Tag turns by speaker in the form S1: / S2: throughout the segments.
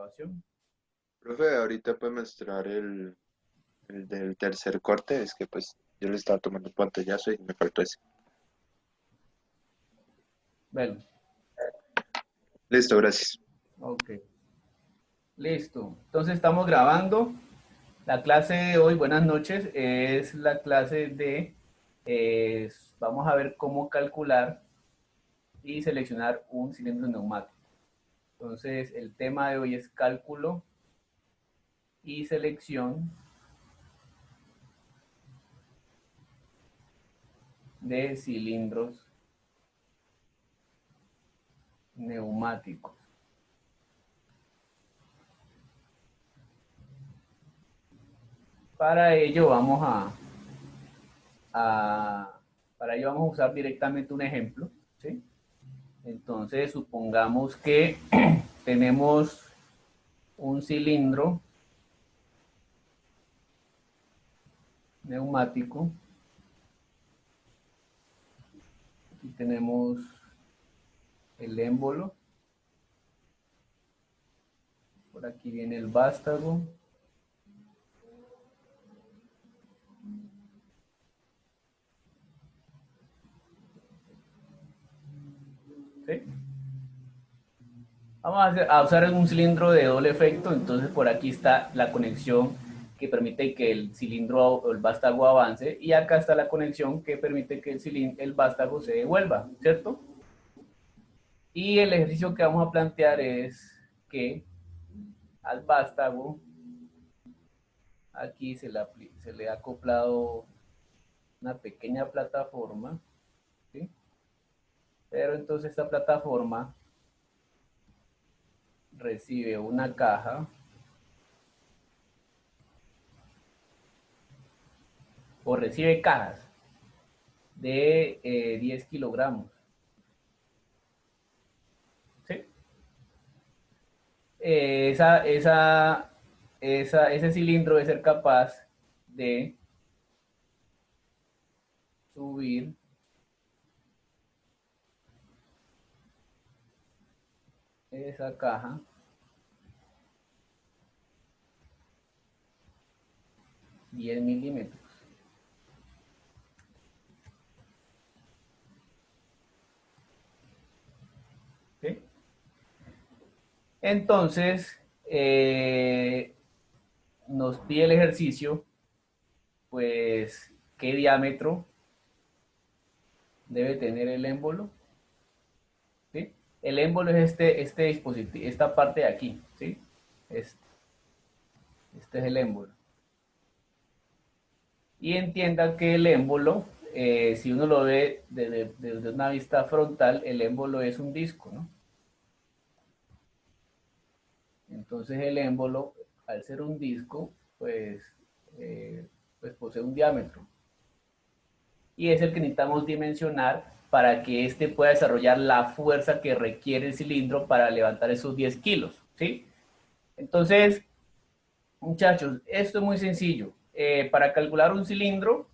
S1: grabación.
S2: Profe, ahorita puede mostrar el del tercer corte, es que pues yo le estaba tomando un pantallazo y me faltó ese.
S1: Bueno,
S2: Listo, gracias.
S1: ok. Listo. Entonces estamos grabando. La clase de hoy, buenas noches, es la clase de, vamos a ver cómo calcular y seleccionar un cilindro neumático. Entonces, el tema de hoy es cálculo y selección de cilindros neumáticos. Para ello vamos a para ello vamos a usar directamente un ejemplo, ¿sí? Entonces, supongamos que tenemos un cilindro neumático. Aquí tenemos el émbolo. Por aquí viene el vástago. ¿Sí? Vamos a usar un cilindro de doble efecto. Entonces por aquí está la conexión que permite que el cilindro o el vástago avance. Y acá está la conexión que permite que el vástago se devuelva, ¿cierto? Y el ejercicio que vamos a plantear es que al vástago aquí se le ha acoplado una pequeña plataforma, ¿sí? Pero entonces esta plataforma recibe una caja o recibe cajas de 10 kilogramos, ¿sí? Ese cilindro debe ser capaz de subir esa caja 10 milímetros. ¿Sí? Entonces, nos pide el ejercicio, pues, qué diámetro debe tener el émbolo. ¿Sí? El émbolo es este dispositivo, esta parte de aquí, ¿sí? Este, este es el émbolo. Y entienda que el émbolo, si uno lo ve desde una vista frontal, el émbolo es un disco, ¿no? Entonces el émbolo, al ser un disco, pues, pues posee un diámetro. Y es el que necesitamos dimensionar para que éste pueda desarrollar la fuerza que requiere el cilindro para levantar esos 10 kilos, ¿sí? Entonces, muchachos, esto es muy sencillo. Para calcular un cilindro,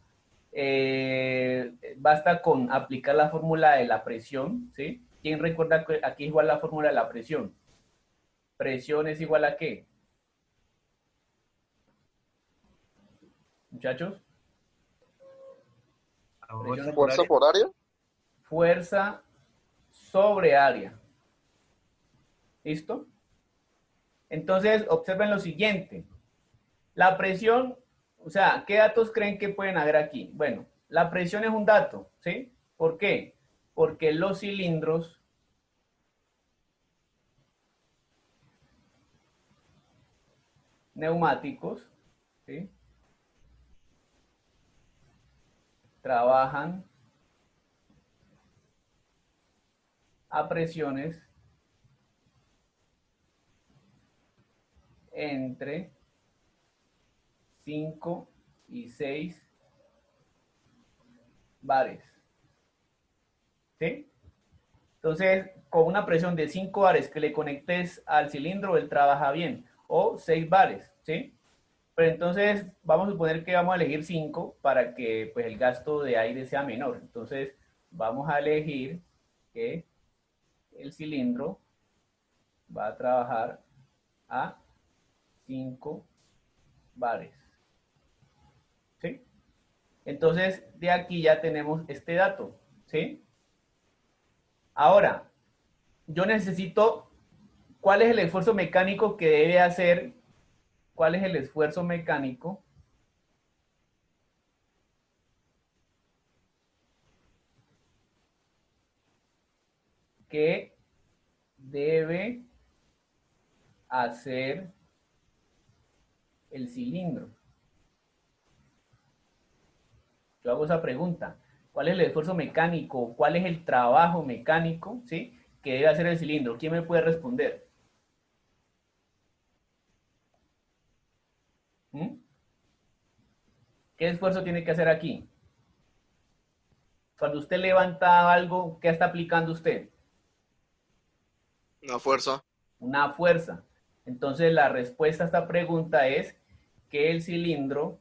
S1: basta con aplicar la fórmula de la presión, ¿sí? ¿Quién recuerda que aquí es igual la fórmula de la presión? ¿Presión es igual a qué? Muchachos, presión es
S3: Fuerza por área.
S1: fuerza sobre área. ¿Listo? Entonces, observen lo siguiente. La presión, o sea, ¿qué datos creen que pueden haber aquí? Bueno, la presión es un dato, ¿sí? ¿Por qué? Porque los cilindros neumáticos, ¿sí? Trabajan a presiones entre 5 y 6 bares, ¿sí? Entonces, con una presión de 5 bares que le conectes al cilindro, él trabaja bien, o 6 bares, ¿sí? Pero entonces, vamos a suponer que vamos a elegir 5 para que pues, el gasto de aire sea menor. Entonces, vamos a elegir que el cilindro va a trabajar a 5 bares. ¿Sí? Entonces, de aquí ya tenemos este dato. ¿Sí? Ahora, yo necesito, ¿cuál es el esfuerzo mecánico que debe hacer? ¿Cuál es el esfuerzo mecánico que debe hacer el cilindro? Yo hago esa pregunta. ¿Cuál es el esfuerzo mecánico? ¿Cuál es el trabajo mecánico, ¿sí?, que debe hacer el cilindro? ¿Quién me puede responder? ¿Mm? ¿Qué esfuerzo tiene que hacer aquí? Cuando usted levanta algo, ¿qué está aplicando usted?
S3: Una fuerza.
S1: Una fuerza. Entonces la respuesta a esta pregunta es que el cilindro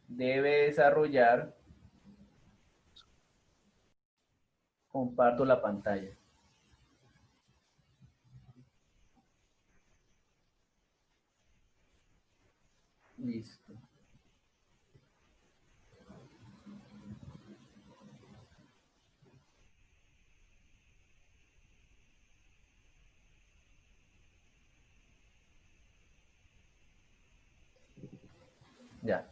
S1: debe desarrollar, comparto la pantalla. Listo. Ya.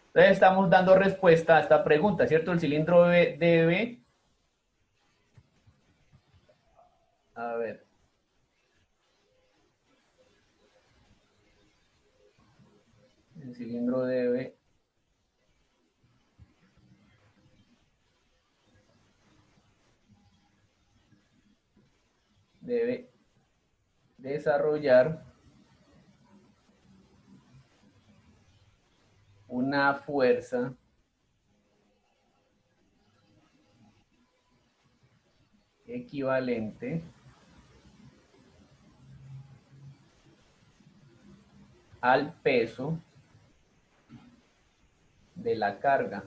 S1: Entonces estamos dando respuesta a esta pregunta, ¿cierto? El cilindro debe, a ver, el cilindro debe desarrollar una fuerza equivalente al peso de la carga.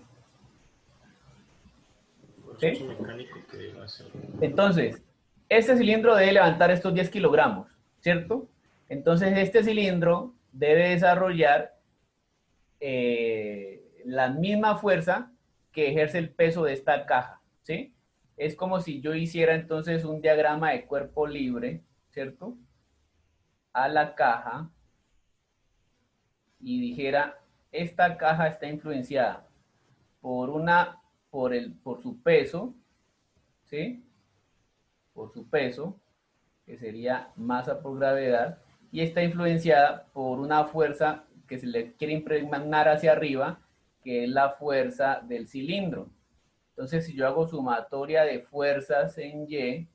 S4: Esfuerzo
S1: ¿Sí?
S4: mecánico que debe hacer.
S1: Entonces, este cilindro debe levantar estos 10 kilogramos, ¿cierto? Entonces, este cilindro debe desarrollar la misma fuerza que ejerce el peso de esta caja, ¿sí? Es como si yo hiciera entonces un diagrama de cuerpo libre, ¿cierto?, a la caja y dijera, esta caja está influenciada por por su peso, ¿sí? Por su peso, que sería masa por gravedad, y está influenciada por una fuerza que se le quiere impregnar hacia arriba, que es la fuerza del cilindro. Entonces, si yo hago sumatoria de fuerzas en Y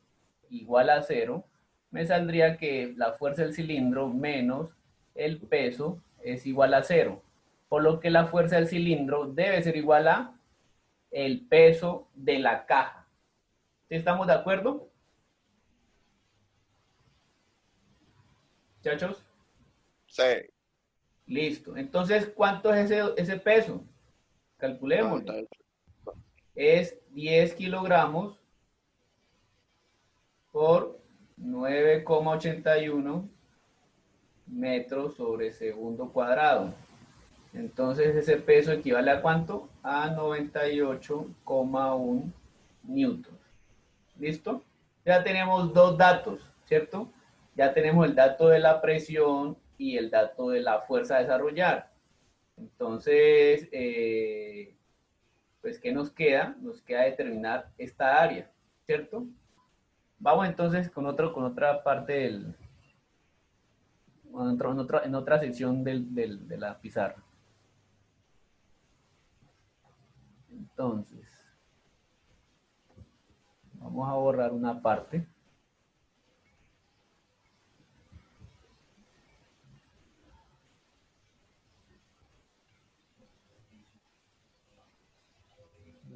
S1: igual a 0, me saldría que la fuerza del cilindro menos el peso es igual a 0. Por lo que la fuerza del cilindro debe ser igual a el peso de la caja. ¿Sí estamos de acuerdo, muchachos?
S3: Sí.
S1: Listo. Entonces, ¿cuánto es ese peso? Calculémoslo.
S3: 98.
S1: Es 10 kilogramos por 9,81 metros sobre segundo cuadrado. Entonces, ese peso equivale a ¿cuánto? A 98,1 newtons. ¿Listo? Ya tenemos dos datos, ¿cierto? Ya tenemos el dato de la presión y el dato de la fuerza a desarrollar. Entonces, pues, ¿qué nos queda? Nos queda determinar esta área, ¿cierto? Vamos entonces con otra parte en otra sección de la pizarra. Entonces, vamos a borrar una parte.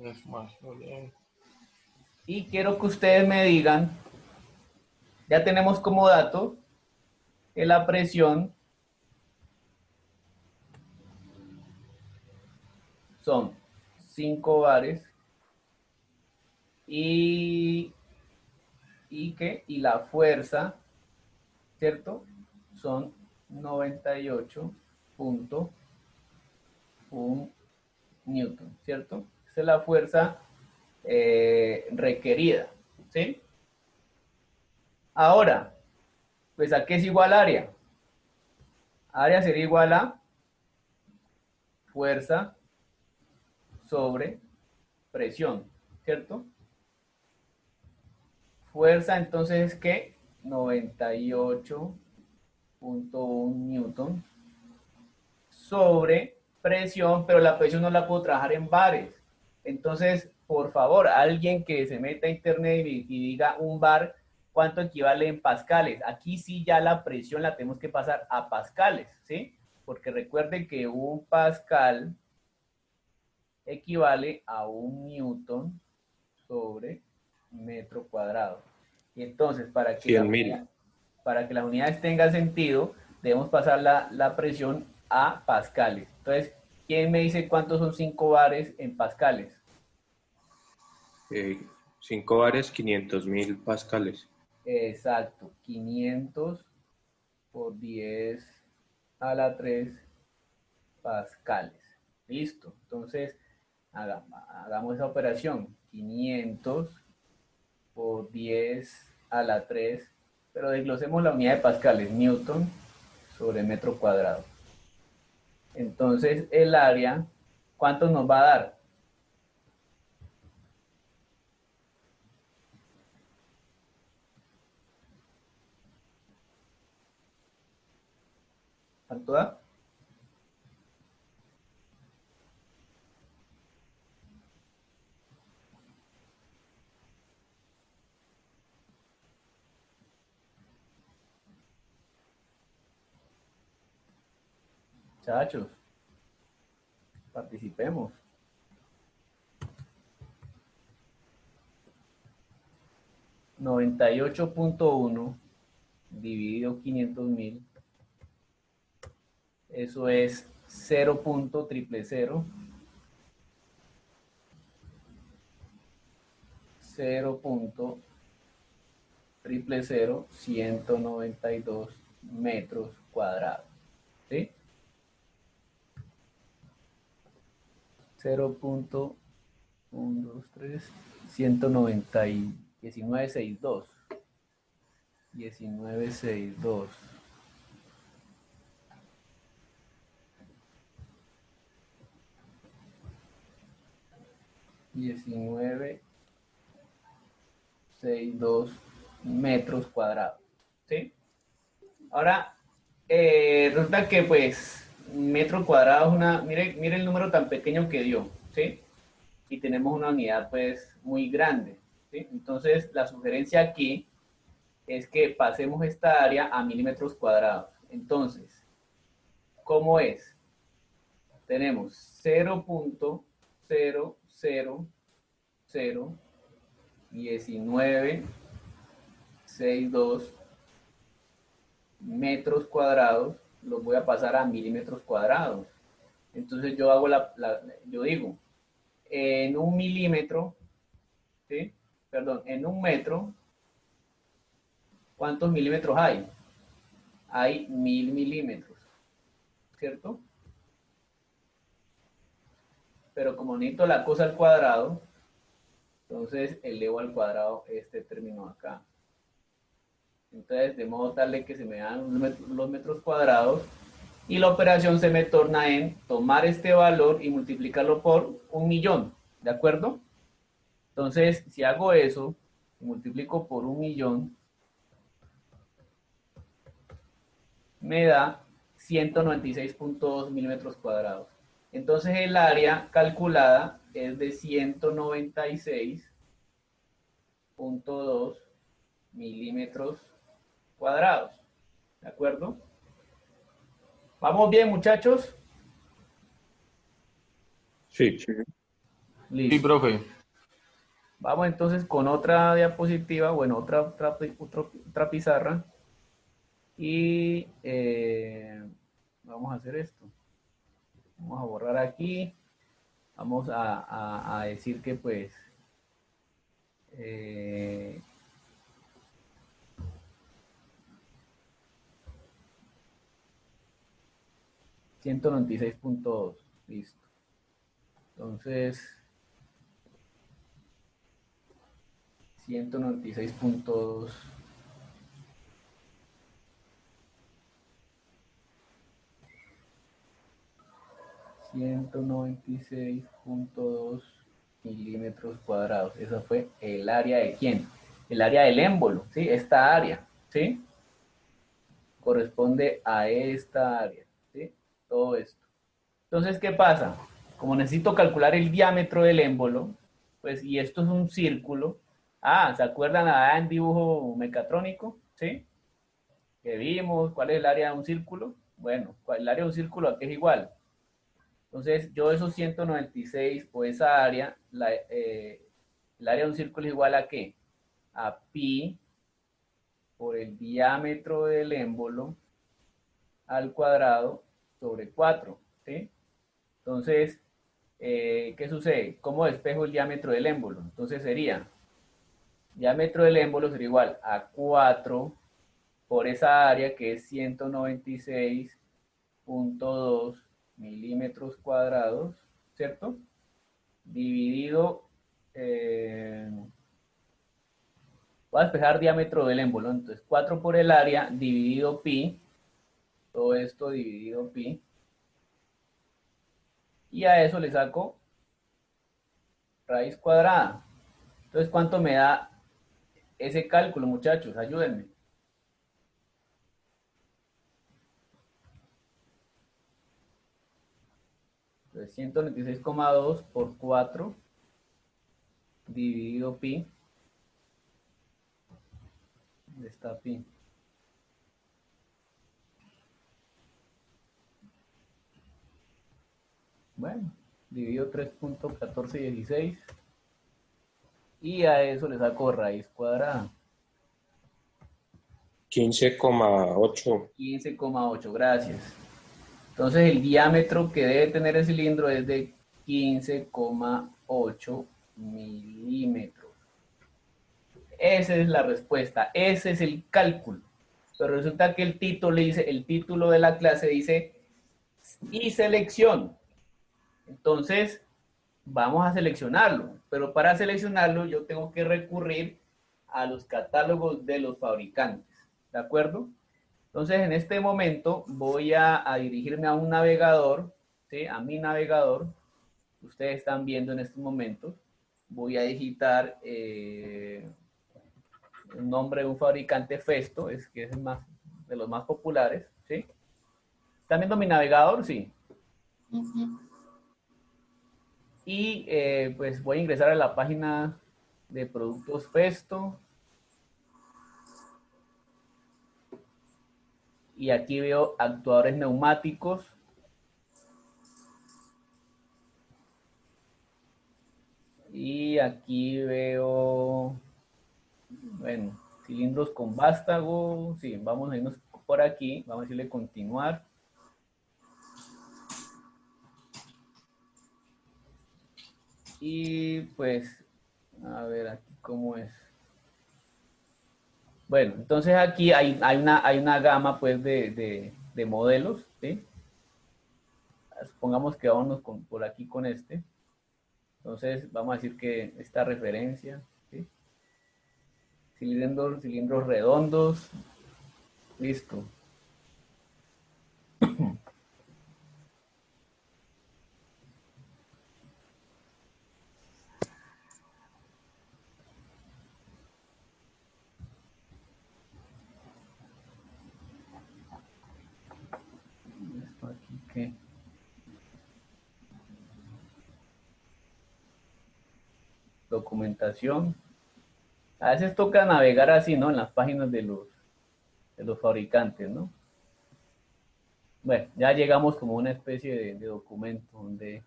S4: Es más, muy bien.
S1: Y quiero que ustedes me digan, ya tenemos como dato que la presión son 5 bares y y la fuerza, ¿cierto? Son 98.1 newton, ¿cierto? Esa es la fuerza requerida, ¿sí? Ahora, pues ¿a qué es igual área? Área sería igual a fuerza sobre presión, ¿cierto? Fuerza entonces es que 98.1 newton sobre presión, pero la presión no la puedo trabajar en bares. Entonces, por favor, alguien que se meta a internet y diga un bar, ¿cuánto equivale en pascales? Aquí sí ya la presión la tenemos que pasar a pascales, ¿sí? Porque recuerden que un pascal equivale a un newton sobre metro cuadrado. Y entonces,
S4: 100.000.
S1: para que las unidades tengan sentido, debemos pasar la presión a pascales. Entonces, ¿quién me dice cuántos son 5 bares en pascales?
S4: 5 bares, 500.000 pascales.
S1: Exacto, 500 por 10 a la 3 pascales. Listo. Entonces, hagamos esa operación. 500 por 10 a la 3, pero desglosemos la unidad de pascales, newton sobre metro cuadrado. Entonces, el área, ¿cuánto nos va a dar? ¿Cuánto da? Muchachos, participemos. 98.1 dividido 500.000, eso es 0.000, 192 metros cuadrados, ¿sí? 0.123, 190 y 1962. 1962. Metros cuadrados, ¿sí? Ahora, resulta que pues metro cuadrado es una, mire el número tan pequeño que dio, ¿sí? Y tenemos una unidad pues muy grande, ¿sí? Entonces, la sugerencia aquí es que pasemos esta área a milímetros cuadrados. Entonces, ¿cómo es? Tenemos 0.0001962 metros cuadrados, los voy a pasar a milímetros cuadrados. Entonces yo hago yo digo, en un milímetro, ¿sí? Perdón, en un metro, ¿cuántos milímetros hay? Hay 1000 milímetros, ¿cierto? Pero como necesito la cosa al cuadrado, entonces elevo al cuadrado este término acá. Entonces, de modo tal de que se me dan los metros cuadrados y la operación se me torna en tomar este valor y multiplicarlo por 1.000.000, ¿de acuerdo? Entonces, si hago eso, multiplico por 1.000.000, me da 196.2 milímetros cuadrados. Entonces, el área calculada es de 196.2 milímetros cuadrados. ¿De acuerdo? ¿Vamos bien, muchachos?
S4: Sí,
S2: Sí.
S4: sí,
S1: Listo.
S4: profe.
S1: Vamos entonces con otra diapositiva, bueno, otra pizarra. Y vamos a hacer esto. Vamos a borrar aquí. Vamos a decir que pues 196.2. Listo. Entonces, 196.2. $196.2 milímetros cuadrados. Esa fue el área de quién. El área del émbolo, ¿sí? Esta área, ¿sí? Corresponde a esta área, ¿sí? Todo esto. Entonces, ¿qué pasa? Como necesito calcular el diámetro del émbolo, pues, y esto es un círculo. Ah, ¿se acuerdan en dibujo mecatrónico? ¿Sí? Que vimos, ¿cuál es el área de un círculo? Bueno, el área de un círculo aquí es igual. Entonces, yo esos 196 o esa área, el área de un círculo es igual a ¿qué? A pi por el diámetro del émbolo al cuadrado sobre 4, ¿sí? Entonces, ¿qué sucede? ¿Cómo despejo el diámetro del émbolo? Entonces sería, diámetro del émbolo sería igual a 4 por esa área que es 196.2 milímetros cuadrados, ¿cierto? Dividido, voy a despejar diámetro del émbolo, entonces 4 por el área dividido pi, todo esto dividido pi, y a eso le saco raíz cuadrada. Entonces, ¿cuánto me da ese cálculo, muchachos? Ayúdenme. Entonces, 196,2 por 4 dividido pi. ¿Dónde está pi? Bueno, dividido 3.1416 y a eso le saco raíz cuadrada.
S4: 15,8.
S1: 15,8, gracias. Entonces el diámetro que debe tener el cilindro es de 15,8 milímetros. Esa es la respuesta, ese es el cálculo. Pero resulta que el título de la clase dice y selección. Entonces, vamos a seleccionarlo, pero para seleccionarlo yo tengo que recurrir a los catálogos de los fabricantes, ¿de acuerdo? Entonces, en este momento voy a dirigirme a un navegador, ¿sí? A mi navegador, ustedes están viendo en estos momentos, voy a digitar el nombre de un fabricante Festo, que es el más, de los más populares, ¿sí? ¿Están viendo mi navegador? Sí. Y pues voy a ingresar a la página de productos Festo. Y aquí veo actuadores neumáticos. Y aquí veo, bueno, cilindros con vástago. Sí, vamos a irnos por aquí. Vamos a decirle continuar. Y pues, a ver aquí cómo es. Bueno, entonces aquí hay una gama pues de modelos, ¿sí? Supongamos que vámonos por aquí con este. Entonces vamos a decir que esta referencia, ¿sí? Cilindros redondos, listo. Esto aquí que documentación. A veces toca navegar así, ¿no? En las páginas de los fabricantes, ¿no? Bueno, ya llegamos como a una especie de documento donde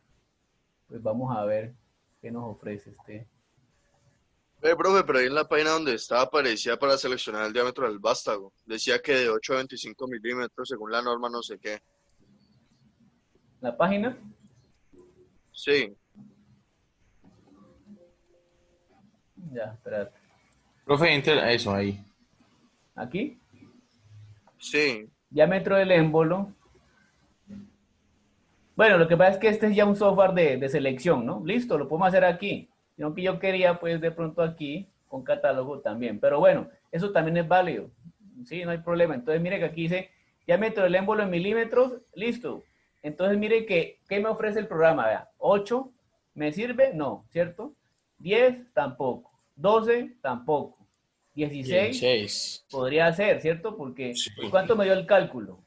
S1: pues vamos a ver qué nos ofrece este.
S3: Profe, pero ahí en la página donde estaba aparecía para seleccionar el diámetro del vástago. Decía que de 8 a 25 milímetros según la norma no sé qué.
S1: ¿La página?
S3: Sí,
S1: Ya, espérate.
S5: Profe, entra eso ahí.
S1: Aquí,
S3: sí.
S1: diámetro del émbolo Bueno, lo que pasa es que este es ya un software de selección, ¿no? Listo, lo podemos hacer aquí. Sino que yo quería, pues, de pronto aquí, con catálogo también. Pero bueno, eso también es válido. Sí, no hay problema. Entonces, mire que aquí dice, diámetro del émbolo en milímetros, listo. Entonces, mire que, ¿qué me ofrece el programa? Vea, 8, ¿me sirve? No, ¿cierto? 10, tampoco. 12, tampoco. 16,
S5: 16.
S1: podría ser, ¿cierto? Porque,
S5: Sí.
S1: ¿cuánto me dio el cálculo?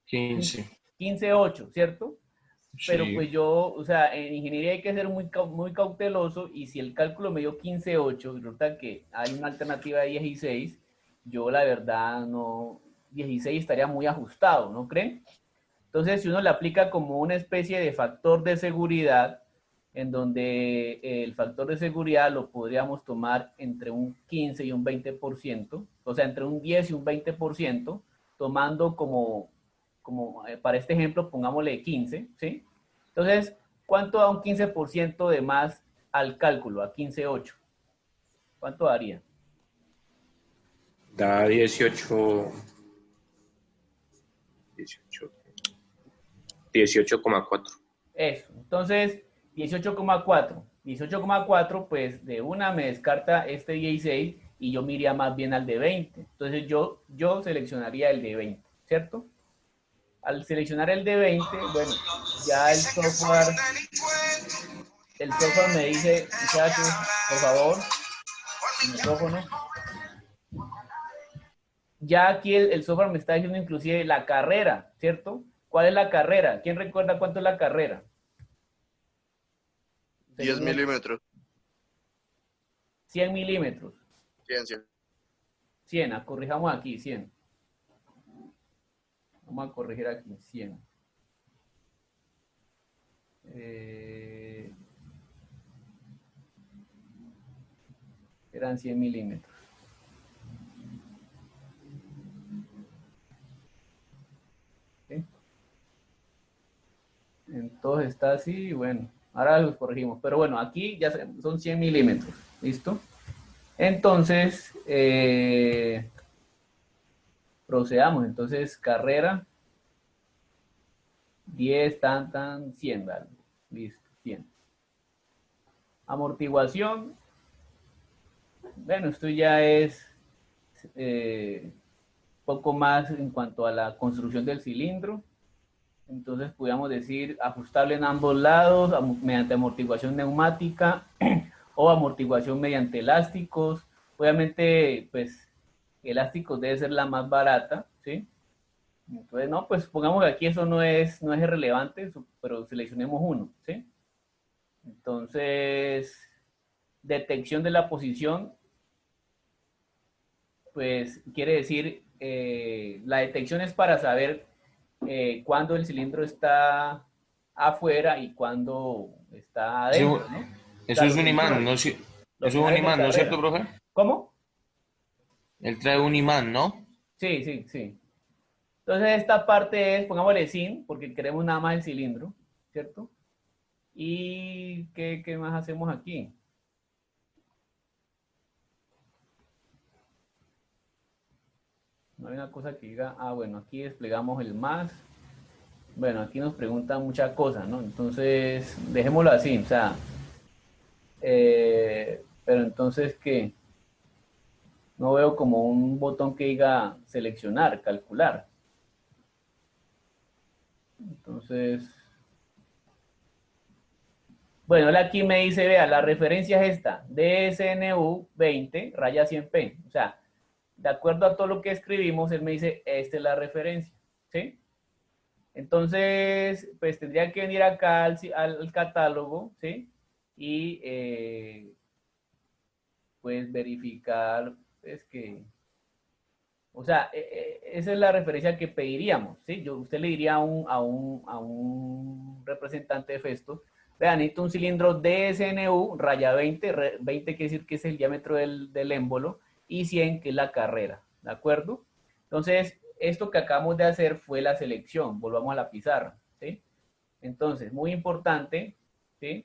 S5: 15.
S1: 15,8, ¿cierto? Pero pues
S5: Sí.
S1: yo, o sea, en ingeniería hay que ser muy cauteloso y si el cálculo me dio 15,8 y resulta que hay una alternativa de 16, yo la verdad no, 16 estaría muy ajustado, ¿no creen? Entonces, si uno le aplica como una especie de factor de seguridad, en donde el factor de seguridad lo podríamos tomar entre un 15 y un 20%, o sea, entre un 10 y un 20%, tomando como para este ejemplo, pongámosle 15, ¿sí? Entonces, ¿cuánto da un 15% de más al cálculo, a 15,8? ¿Cuánto daría?
S4: Da 18, 18, 18,4.
S1: Eso. Entonces, 18,4. 18,4, pues de una me descarta este 16 y yo me iría más bien al de 20. Entonces yo seleccionaría el de 20, ¿cierto? Al seleccionar el de 20, bueno, ya el software me dice, muchachos, por favor, el micrófono. Ya aquí el software me está diciendo inclusive la carrera, ¿cierto? ¿Cuál es la carrera? ¿Quién recuerda cuánto es la carrera?
S3: 10
S1: Según
S3: milímetros.
S1: 100 milímetros.
S3: 100, 100.
S1: 100, corrijamos aquí, 100. Vamos a corregir aquí, 100. Eran 100 milímetros. ¿Sí? Entonces está así, bueno, ahora los corregimos. Pero bueno, aquí ya son 100 milímetros. ¿Listo? Entonces, procedamos. Entonces, carrera, 10, tan, 100, ¿vale? Listo, 100. Amortiguación, bueno, esto ya es poco más en cuanto a la construcción del cilindro. Entonces, podríamos decir ajustable en ambos lados, mediante amortiguación neumática o amortiguación mediante elásticos. Obviamente, pues, elásticos debe ser la más barata, ¿sí? Entonces, no, pues pongamos que aquí eso no es relevante, pero seleccionemos uno, ¿sí? Entonces, detección de la posición, pues quiere decir, la detección es para saber cuándo el cilindro está afuera y cuándo está
S5: Eso,
S1: adentro, ¿no? O sea,
S5: eso es un imán, ¿no?
S1: los
S5: Eso es un
S1: señales de
S5: imán, ¿no es cierto,
S1: carrera.
S5: profe?
S1: ¿Cómo?
S5: Él trae un imán, ¿no?
S1: Sí, sí, sí. Entonces esta parte es, pongámosle sin, porque queremos nada más el cilindro, ¿cierto? ¿Y qué más hacemos aquí? No hay una cosa que diga, bueno, aquí desplegamos el más. Bueno, aquí nos preguntan muchas cosas, ¿no? Entonces, dejémoslo así, o sea, pero entonces, ¿qué? No veo como un botón que diga seleccionar, calcular. Entonces, bueno, él aquí me dice, vea, la referencia es esta, DSNU 20, raya 100P. O sea, de acuerdo a todo lo que escribimos, él me dice, esta es la referencia, ¿sí? Entonces, pues tendría que venir acá al catálogo, ¿sí? Y pues verificar, es que, o sea, esa es la referencia que pediríamos, ¿sí? Usted le diría a un representante de Festo, vean, necesito un cilindro DSNU, raya 20, 20 quiere decir que es el diámetro del émbolo, y 100 que es la carrera, ¿de acuerdo? Entonces, esto que acabamos de hacer fue la selección, volvamos a la pizarra, ¿sí? Entonces, muy importante, ¿sí?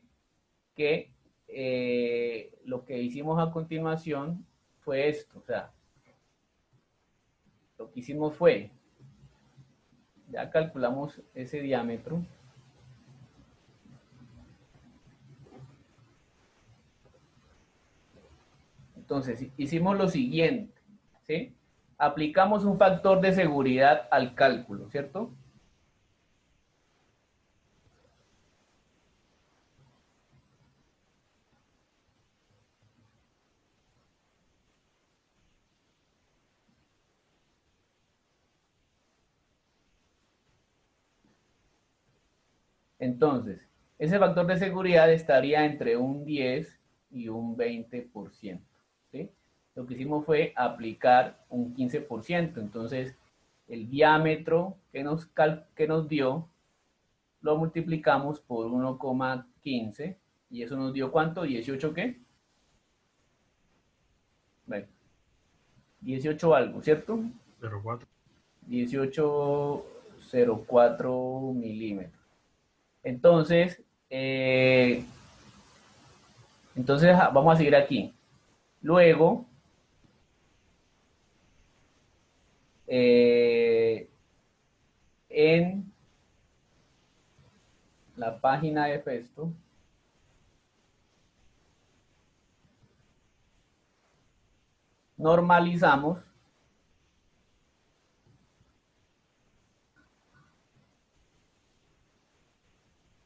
S1: Que lo que hicimos a continuación fue esto, o sea, lo que hicimos fue, ya calculamos ese diámetro, Entonces, hicimos lo siguiente, ¿sí? Aplicamos un factor de seguridad al cálculo, ¿cierto? Entonces, ese factor de seguridad estaría entre un 10 y un 20%, ¿sí? Lo que hicimos fue aplicar un 15%. Entonces, el diámetro que nos dio, lo multiplicamos por 1,15 y eso nos dio ¿cuánto? ¿18 qué? Bueno, 18 algo, ¿cierto?
S6: 0,4.
S1: 18,04 milímetros. Entonces, vamos a seguir aquí. Luego, en la página de Festo, normalizamos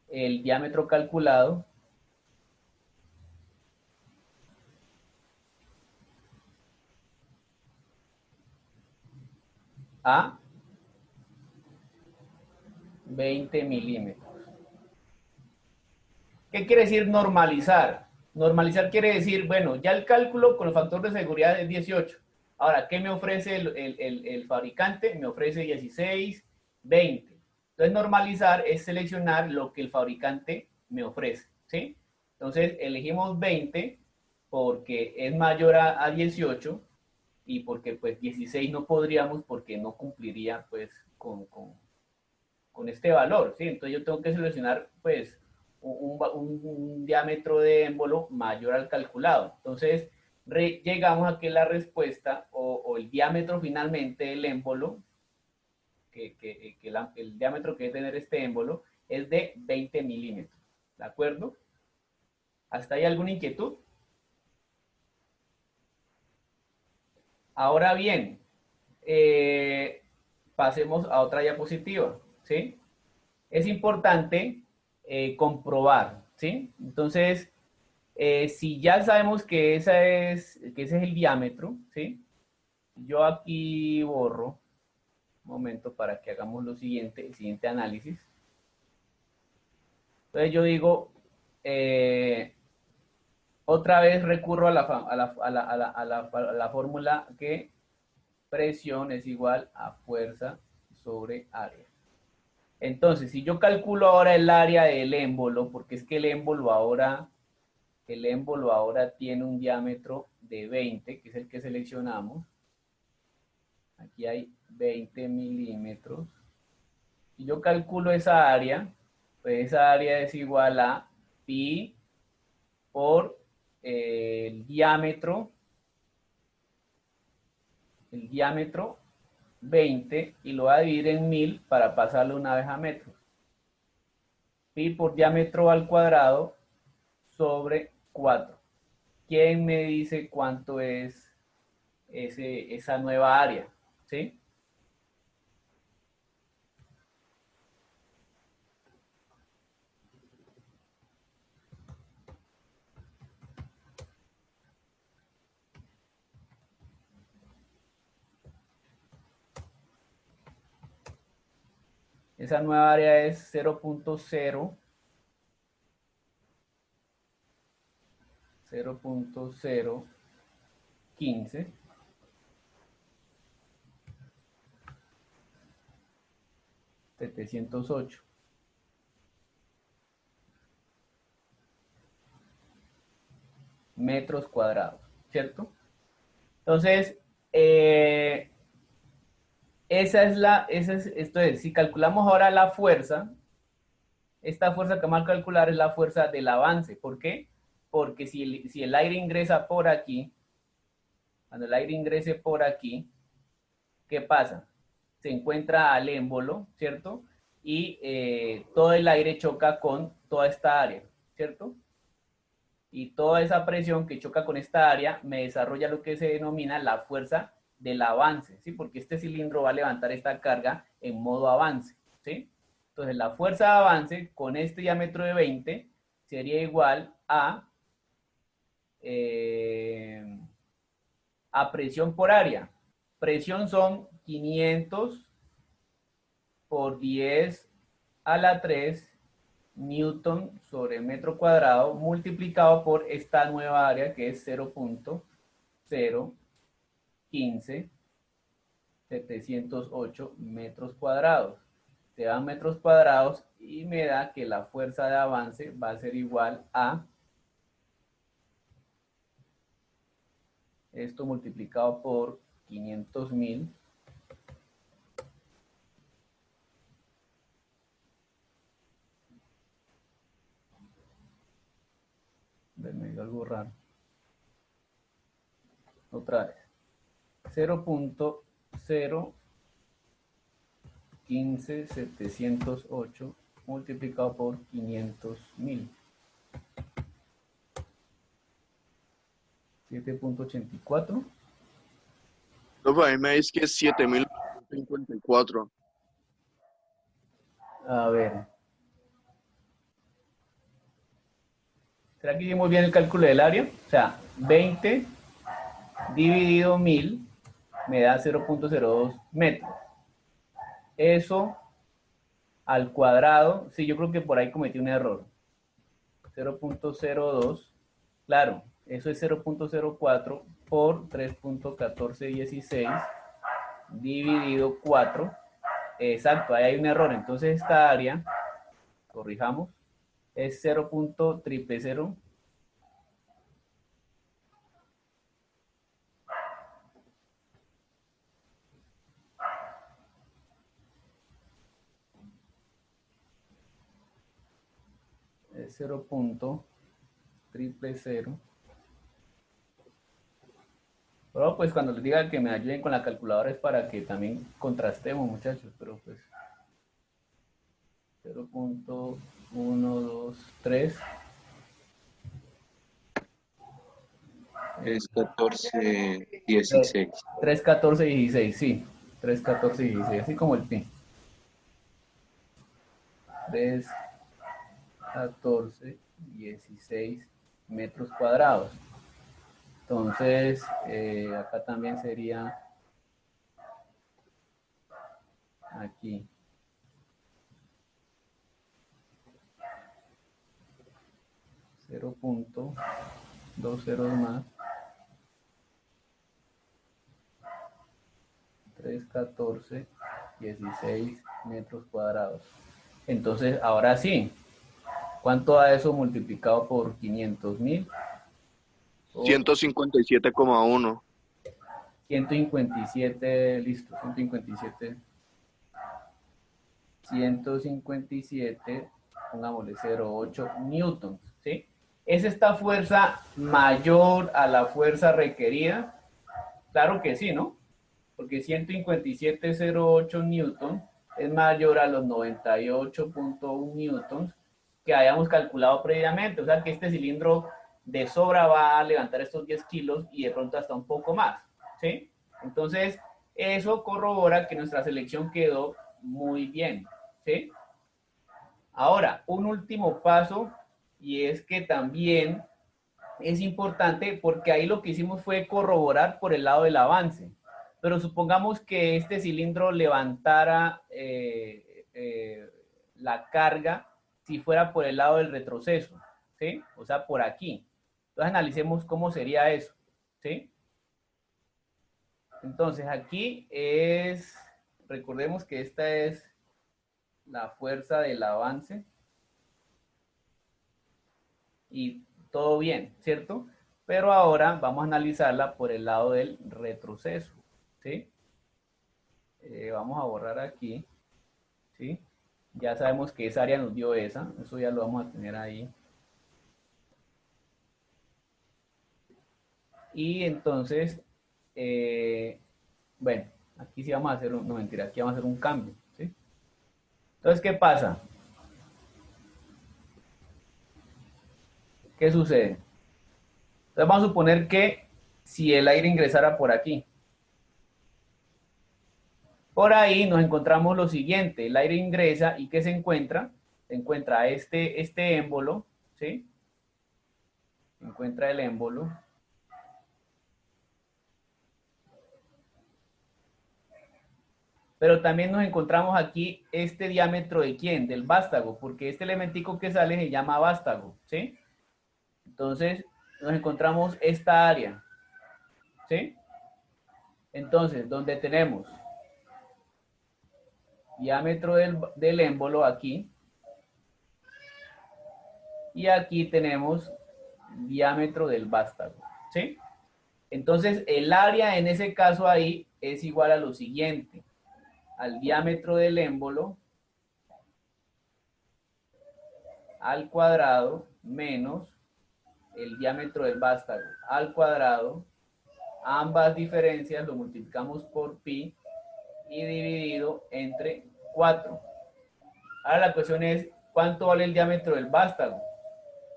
S1: el diámetro calculado a 20 milímetros. ¿Qué quiere decir normalizar? Normalizar quiere decir, bueno, ya el cálculo con el factor de seguridad es 18. Ahora, ¿qué me ofrece el fabricante? Me ofrece 16, 20. Entonces, normalizar es seleccionar lo que el fabricante me ofrece, ¿sí? Entonces, elegimos 20 porque es mayor a 18 y porque pues 16 no podríamos porque no cumpliría pues con este valor, ¿sí? Entonces, yo tengo que seleccionar pues un diámetro de émbolo mayor al calculado. Entonces, llegamos a que la respuesta o el diámetro finalmente del émbolo, el diámetro que debe tener este émbolo es de 20 milímetros. ¿De acuerdo? ¿Hasta ahí alguna inquietud? Ahora bien, pasemos a otra diapositiva, ¿sí? Es importante comprobar, ¿sí? Entonces, si ya sabemos que ese es el diámetro, ¿sí? Yo aquí borro, un momento para que hagamos lo siguiente, el siguiente análisis. Entonces yo digo, otra vez recurro a la fórmula que presión es igual a fuerza sobre área. Entonces, si yo calculo ahora el área del émbolo, porque es que el émbolo ahora tiene un diámetro de 20, que es el que seleccionamos. Aquí hay 20 milímetros. Si yo calculo esa área, pues esa área es igual a pi por el diámetro 20 y lo voy a dividir en 1000 para pasarlo una vez a metros. Pi por diámetro al cuadrado sobre 4. ¿Quién me dice cuánto es esa nueva área? ¿Sí? Esa nueva área es 0.015 708 metros cuadrados, ¿cierto? Entonces, esto es, si calculamos ahora la fuerza, esta fuerza que vamos a calcular es la fuerza del avance. ¿Por qué? Porque si el aire ingresa por aquí, cuando el aire ingrese por aquí, ¿qué pasa? Se encuentra al émbolo, ¿cierto? Y todo el aire choca con toda esta área, ¿cierto? Y toda esa presión que choca con esta área me desarrolla lo que se denomina la fuerza del avance, ¿sí? Porque este cilindro va a levantar esta carga en modo avance, ¿sí? Entonces la fuerza de avance con este diámetro de 20 sería igual a presión por área. Presión son 500 por 10 a la 3 newton sobre metro cuadrado multiplicado por esta nueva área que es 0.015708 metros cuadrados. Te dan metros cuadrados y me da que la fuerza de avance va a ser igual a esto multiplicado por 500.000 me dio algo raro. Otra vez. 0.015708 multiplicado por 500.000. 7.84.
S3: Profe, a mí me dice que es 7.054.
S1: A ver. ¿Será que hicimos bien el cálculo del área? O sea, 20 dividido 1000 me da 0.02 metros. Eso al cuadrado, sí, yo creo que por ahí cometí un error. 0.02, claro, eso es 0.04 por 3.1416 dividido 4. Exacto, ahí hay un error. Entonces esta área, corrijamos, es 0.000. Es 0.000. Pero pues cuando les diga que me ayuden con la calculadora es para que también contrastemos, muchachos, pero pues 0.123
S2: Es 14:16.
S1: 3.1416, sí, 3.1416, así como el pi. 3.1416 metros cuadrados. Entonces, acá también sería aquí. Dos ceros más. 3.1416 metros cuadrados. Entonces, ahora sí, ¿cuánto da eso multiplicado por 500.000?
S3: 157,1.
S1: 157, listo, 157, pongámosle 0,8 newtons, ¿sí? ¿Es esta fuerza mayor a la fuerza requerida? Claro que sí, ¿no? Porque 157,08 newtons es mayor a los 98,1 newtons que hayamos calculado previamente. O sea que este cilindro de sobra va a levantar estos 10 kilos y de pronto hasta un poco más, ¿sí? Entonces, eso corrobora que nuestra selección quedó muy bien, ¿sí? Ahora, un último paso, y es que también es importante porque ahí lo que hicimos fue corroborar por el lado del avance. Pero supongamos que este cilindro levantara la carga si fuera por el lado del retroceso, ¿sí? O sea, por aquí. Entonces analicemos cómo sería eso, ¿sí? Entonces aquí es, recordemos que esta es la fuerza del avance y todo bien, ¿cierto? Pero ahora vamos a analizarla por el lado del retroceso, ¿sí? Vamos a borrar aquí, ¿sí? Ya sabemos que esa área nos dio esa, eso ya lo vamos a tener ahí. Y entonces, bueno, aquí sí vamos a hacer un, no mentira, aquí vamos a hacer un cambio, ¿sí? Entonces, ¿qué pasa? ¿Qué sucede? Entonces vamos a suponer que si el aire ingresara por aquí, por ahí nos encontramos lo siguiente, el aire ingresa y ¿qué se encuentra? Se encuentra este émbolo, ¿sí? Se encuentra el émbolo. Pero también nos encontramos aquí este diámetro de ¿quién? Del vástago, porque este elementico que sale se llama vástago, ¿sí? Entonces nos encontramos esta área, ¿sí? Entonces, donde tenemos diámetro del émbolo aquí, y aquí tenemos diámetro del vástago, ¿sí? Entonces, el área en ese caso ahí es igual a lo siguiente, al diámetro del émbolo al cuadrado menos el diámetro del vástago al cuadrado. Ambas diferencias lo multiplicamos por pi y dividido entre 4. Ahora la cuestión es, ¿cuánto vale el diámetro del vástago?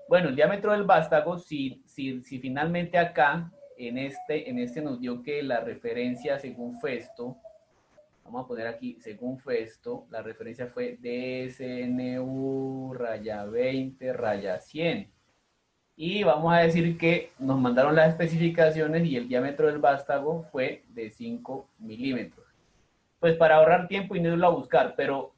S1: Bueno, el diámetro del vástago, si finalmente acá, en este nos dio que la referencia según Festo, vamos a poner aquí, según Festo, la referencia fue DSNU raya 20 raya 100. Y vamos a decir que nos mandaron las especificaciones y el diámetro del vástago fue de 5 milímetros. Pues para ahorrar tiempo y no irlo a buscar, pero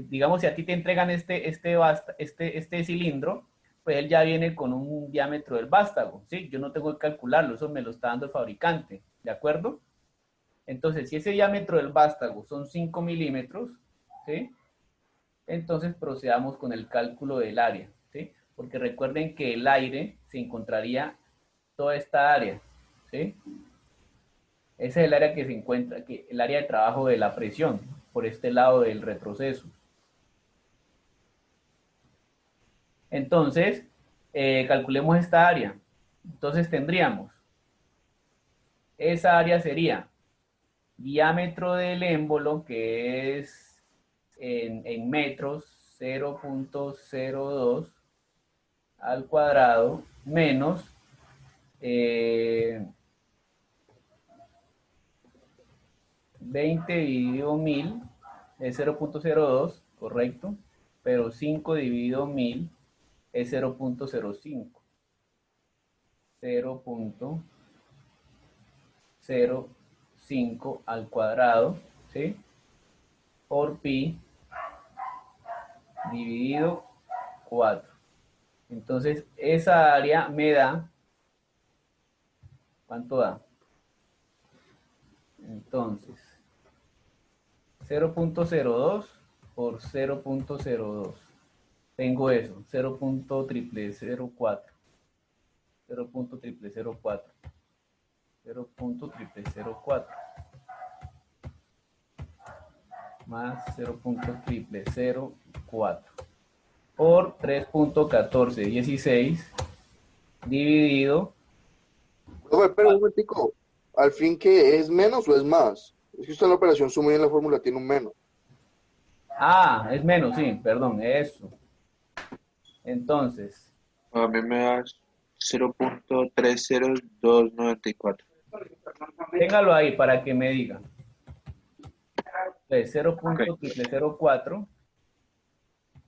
S1: digamos, si a ti te entregan este cilindro, pues él ya viene con un diámetro del vástago, ¿sí? Yo no tengo que calcularlo, eso me lo está dando el fabricante, ¿de acuerdo? Entonces, si ese diámetro del vástago son 5 milímetros, ¿sí? Entonces procedamos con el cálculo del área, ¿sí? Porque recuerden que el aire se encontraría toda esta área, ¿sí? Ese es el área que se encuentra, el área de trabajo de la presión, por este lado del retroceso. Entonces, calculemos esta área. Entonces tendríamos, esa área sería diámetro del émbolo, que es en metros 0.02 al cuadrado, menos 20 dividido 1000 es 0.02, correcto, pero 5 dividido 1000 es 0.05. 0.05 al cuadrado, ¿sí? Por pi dividido 4. Entonces, esa área me da, ¿cuánto da? Entonces, 0.02 por 0.02. Tengo eso, 0.0004. 0.0004. 0.0004. Más 0.004. Por 3.1416 dividido.
S3: Profe, pero un momentico, ¿al fin qué es menos o es más? Es que usted en la operación suma y en la fórmula tiene un menos.
S1: Ah, es menos, sí, perdón, eso. Entonces,
S2: A mí me da 0.30294.
S1: téngalo ahí para que me digan. Entonces,
S2: Ok.
S1: 0.004,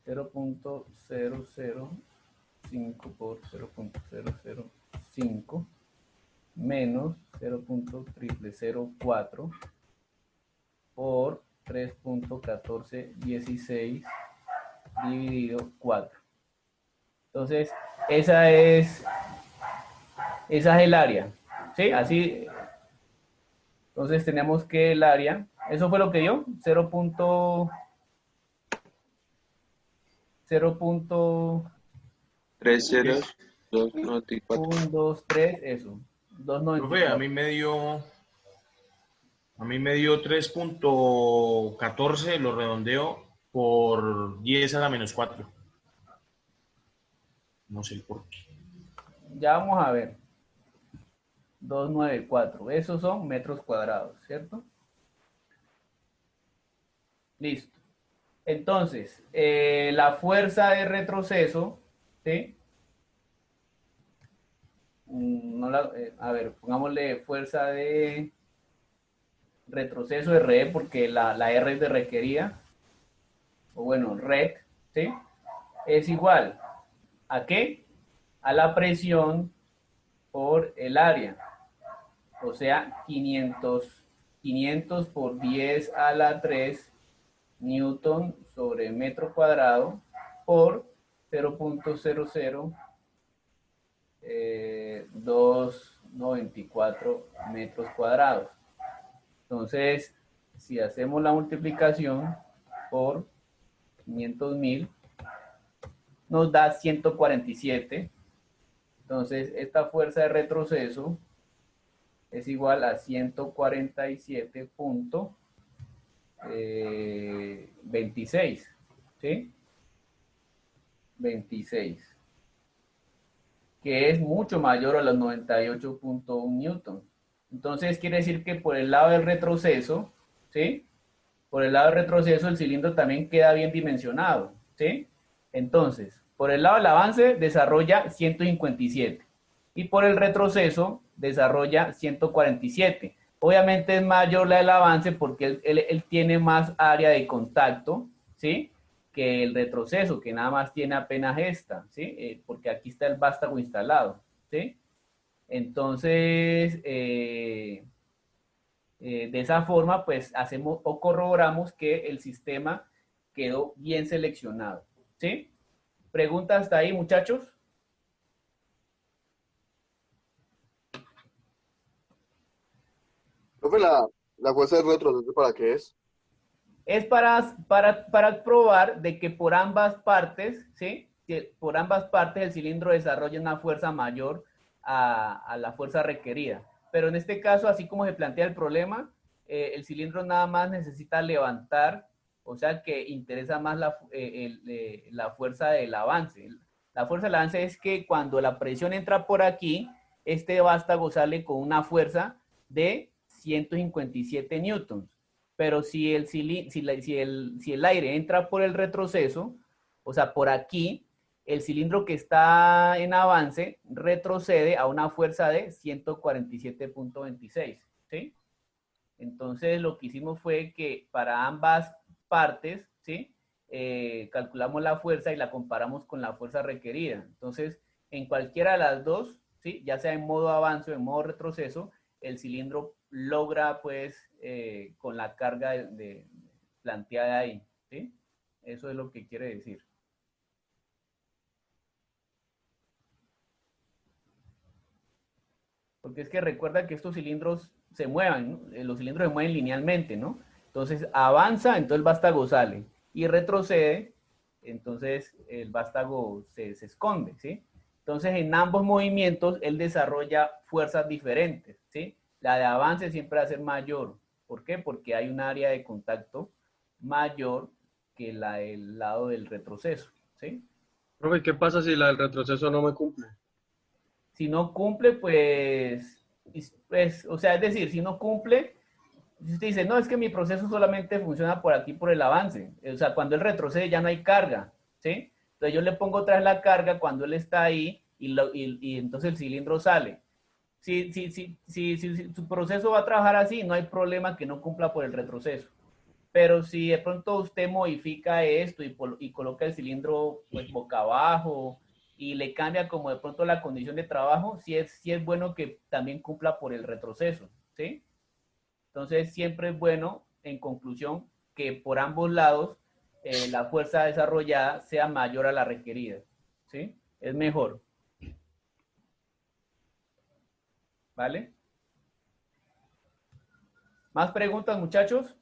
S1: 0.005 por 0.005 menos 0.004 por 3.1416 dividido 4. Entonces, esa es el área, ¿sí? Así, entonces tenemos que el área, eso fue lo que dio, 0.0.123,
S2: 30294.
S1: eso,
S4: Profe,
S1: 294.
S4: a mí me dio 3.14, lo redondeo por 10 a la menos 4. No sé el por qué.
S1: Ya vamos a ver. 294. Esos son metros cuadrados, ¿cierto? Listo. Entonces, la fuerza de retroceso, ¿sí? a ver, pongámosle fuerza de retroceso RE porque la R es de requerida, o bueno, RET, ¿sí? Es igual ¿a qué? A la presión por el área, o sea, 500 por 10 a la 3 newton sobre metro cuadrado por 0.00294 metros cuadrados. Entonces, si hacemos la multiplicación por 500.000, nos da 147. Entonces, esta fuerza de retroceso es igual a 147.26, ¿sí? 26, que es mucho mayor a los 98.1 newton. Entonces, quiere decir que por el lado del retroceso, ¿sí? Por el lado del retroceso, el cilindro también queda bien dimensionado, ¿sí? Entonces, por el lado del avance, desarrolla 157. Y por el retroceso, desarrolla 147. Obviamente es mayor la del avance porque él tiene más área de contacto, ¿sí? Que el retroceso, que nada más tiene apenas esta, ¿sí? Porque aquí está el vástago instalado, ¿sí? Entonces, de esa forma, pues hacemos o corroboramos que el sistema quedó bien seleccionado, ¿sí? ¿Pregunta hasta ahí, muchachos?
S3: Profe, la fuerza de retroceso, ¿para qué es?
S1: Es para probar de que por ambas partes, ¿sí? Que por ambas partes el cilindro desarrolla una fuerza mayor a la fuerza requerida. Pero en este caso, así como se plantea el problema, el cilindro nada más necesita levantar, o sea que interesa más la fuerza del avance. La fuerza del avance es que cuando la presión entra por aquí, este vástago sale con una fuerza de 157 newtons. Pero si el aire entra por el retroceso, o sea, por aquí, el cilindro que está en avance retrocede a una fuerza de 147.26, ¿sí? Entonces, lo que hicimos fue que para ambas partes, ¿sí? Calculamos la fuerza y la comparamos con la fuerza requerida. Entonces, en cualquiera de las dos, ¿sí? Ya sea en modo avance o en modo retroceso, el cilindro logra, pues, con la carga planteada ahí, ¿sí? Eso es lo que quiere decir. Porque es que recuerda que estos cilindros se mueven, ¿no? Los cilindros se mueven linealmente, ¿no? Entonces avanza, entonces el vástago sale, y retrocede, entonces el vástago se esconde, ¿sí? Entonces en ambos movimientos él desarrolla fuerzas diferentes, ¿sí? La de avance siempre va a ser mayor. ¿Por qué? Porque hay un área de contacto mayor que la del lado del retroceso, ¿sí?
S6: Profe, ¿qué pasa si la del retroceso no me cumple?
S1: Si no cumple, pues, o sea, es decir, si no cumple, si usted dice, no, es que mi proceso solamente funciona por aquí, por el avance. O sea, cuando él retrocede ya no hay carga, ¿sí? Entonces yo le pongo otra vez la carga cuando él está ahí y entonces el cilindro sale. Si su proceso va a trabajar así, no hay problema que no cumpla por el retroceso. Pero si de pronto usted modifica esto y coloca el cilindro pues boca abajo y le cambia como de pronto la condición de trabajo, sí es bueno que también cumpla por el retroceso, ¿sí? Entonces siempre es bueno, en conclusión, que por ambos lados la fuerza desarrollada sea mayor a la requerida, ¿sí? Es mejor. ¿Vale? ¿Más preguntas, muchachos?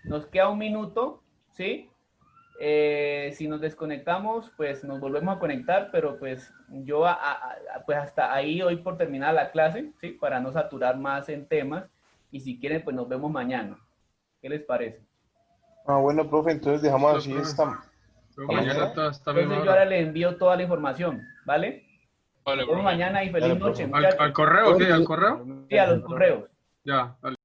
S1: Nos queda un minuto, ¿sí? Si nos desconectamos, pues nos volvemos a conectar, pero pues yo pues hasta ahí hoy por terminar la clase, ¿sí? Para no saturar más en temas. Y si quieren, pues nos vemos mañana. ¿Qué les parece?
S7: Ah, bueno, profe, entonces dejamos así
S6: Profe.
S7: esta
S6: Luego mañana
S7: mañana.
S6: hasta
S1: Entonces
S6: misma
S1: yo ahora
S6: hora.
S1: le envío toda la información, ¿vale?
S6: Vale,
S1: Nos vemos
S6: profe.
S1: mañana y feliz
S7: Dale,
S1: noche,
S7: profe.
S6: ¿Al
S1: muchachos.
S6: correo? ¿Qué? ¿Al correo?
S1: Sí, a los correos.
S6: Ya, dale.